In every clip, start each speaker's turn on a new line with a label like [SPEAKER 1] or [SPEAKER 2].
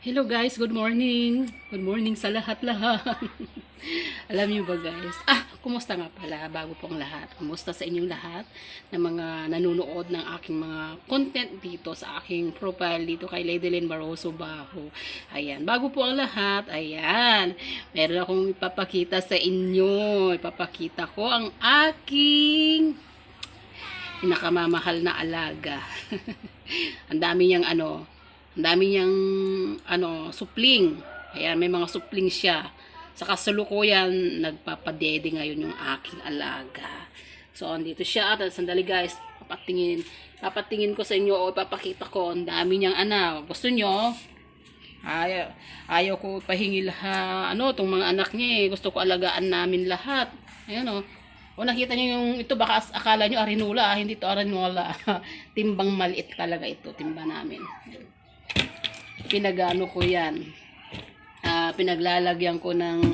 [SPEAKER 1] Hello guys, good morning. Good morning sa lahat-lahat. Alam niyo ba guys? Kumusta nga pala bago pong lahat? Kumusta sa inyong lahat ng mga nanonood ng aking mga content dito sa aking profile dito kay Ladylyn Barroso Baho. Ayan, bago po ang lahat, ayan, meron akong ipapakita sa inyo. Ipapakita ko ang aking pinakamamahal na alaga. Ang dami niyang supling. Ayan, may mga supling siya. Sa kasalukuyan, nagpapadede ngayon yung aking alaga. So, andito siya. At sandali guys, papatingin ko sa inyo o ipapakita ko. Ang dami niyang Gusto nyo? Ayaw ko pahingi lahat. Itong mga anak niya eh. Gusto ko alagaan namin lahat. Ayan o. O nakita niyo yung ito, baka akala niyo arinula. Hindi to arinula. Timbang maliit talaga ito. Timba namin. Pinagano ko yan, pinaglalagyan ko ng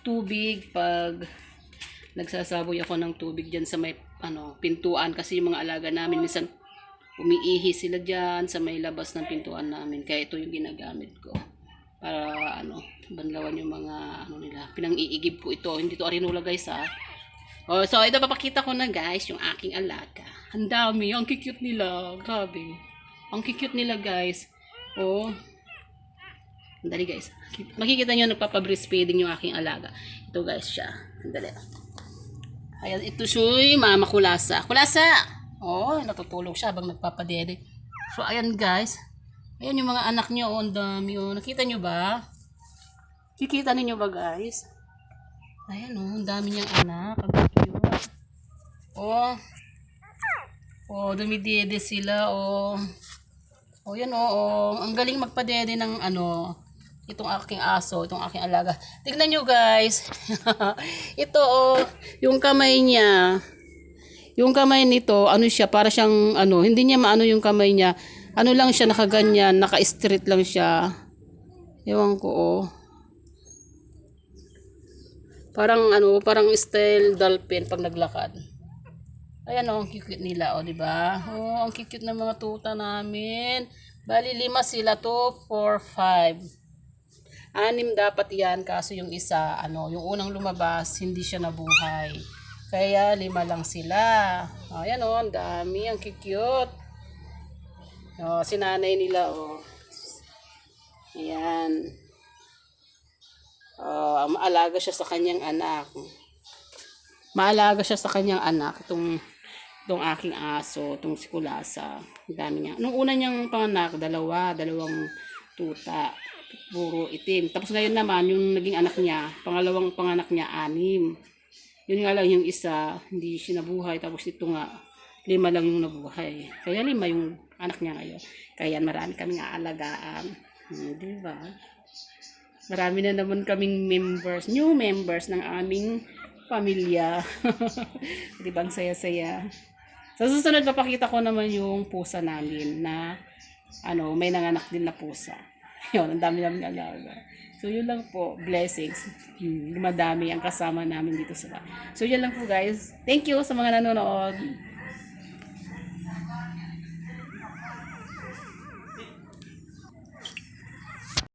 [SPEAKER 1] tubig pag nagsasaboy ako ng tubig dyan sa may pintuan, kasi yung mga alaga namin minsan umiihi sila dyan sa may labas ng pintuan namin, kaya ito yung ginagamit ko para banlawan yung mga nila. Pinang-iigib ko ito, hindi to arinula guys so ito papakita ko na guys yung aking alaga. Ang dami, ang cute nila, grabe, ang cute nila guys. Dali guys. Makikita nyo nagpapa-breastfeeding yung aking alaga. Ito guys siya. Dali. Ayan, ito siya, mama Kulasa. Kulasa! Natutulog siya habang nagpapadede. So ayan guys. Ayan yung mga anak niyo, ang dami. Nakita nyo ba? Kikita ninyo ba guys? Ayan ang dami niyang anak. Ang cute. Dumidede sila. Yan ang galing magpadede ng itong aking aso, itong aking alaga. Tignan nyo guys. Ito yung kamay niya. Yung kamay nito, siya, para siyang hindi niya maano yung kamay niya. Lang siya, nakaganyan, naka-straight lang siya. Ewan ko Parang parang style dolphin pag naglakad. Ayan ang cute nila, di ba? Ang cute ng mga tuta namin. Bali 5 sila, 2, 4, 5. 6 dapat yan, kaso yung isa, yung unang lumabas, hindi siya nabuhay. Kaya 5 lang sila. Ayan ang dami, ang cute. Sinanay nila, Ayan. Maalaga siya sa kanyang anak. Itong aking aso, itong si Kulasa. Ang dami niya. Nung una niyang panganak, dalawang tuta. Puro itim. Tapos ngayon naman, yung naging anak niya, pangalawang panganak niya, 6. Yun nga lang yung isa, hindi siya nabuhay. Tapos ito nga, 5 lang yung nabuhay. Kaya 5 yung anak niya ngayon. Kaya marami kaming aalagaan. Diba? Marami na naman kaming new members ng aming pamilya. Diba ang saya-saya? Sa susunod, papakita ko naman yung pusa namin na may nanganak din na pusa. Yun, ang dami namin alaga. So, yun lang po. Blessings. Dumadami ang kasama namin dito sa. So, yun lang po guys. Thank you sa mga nanonood.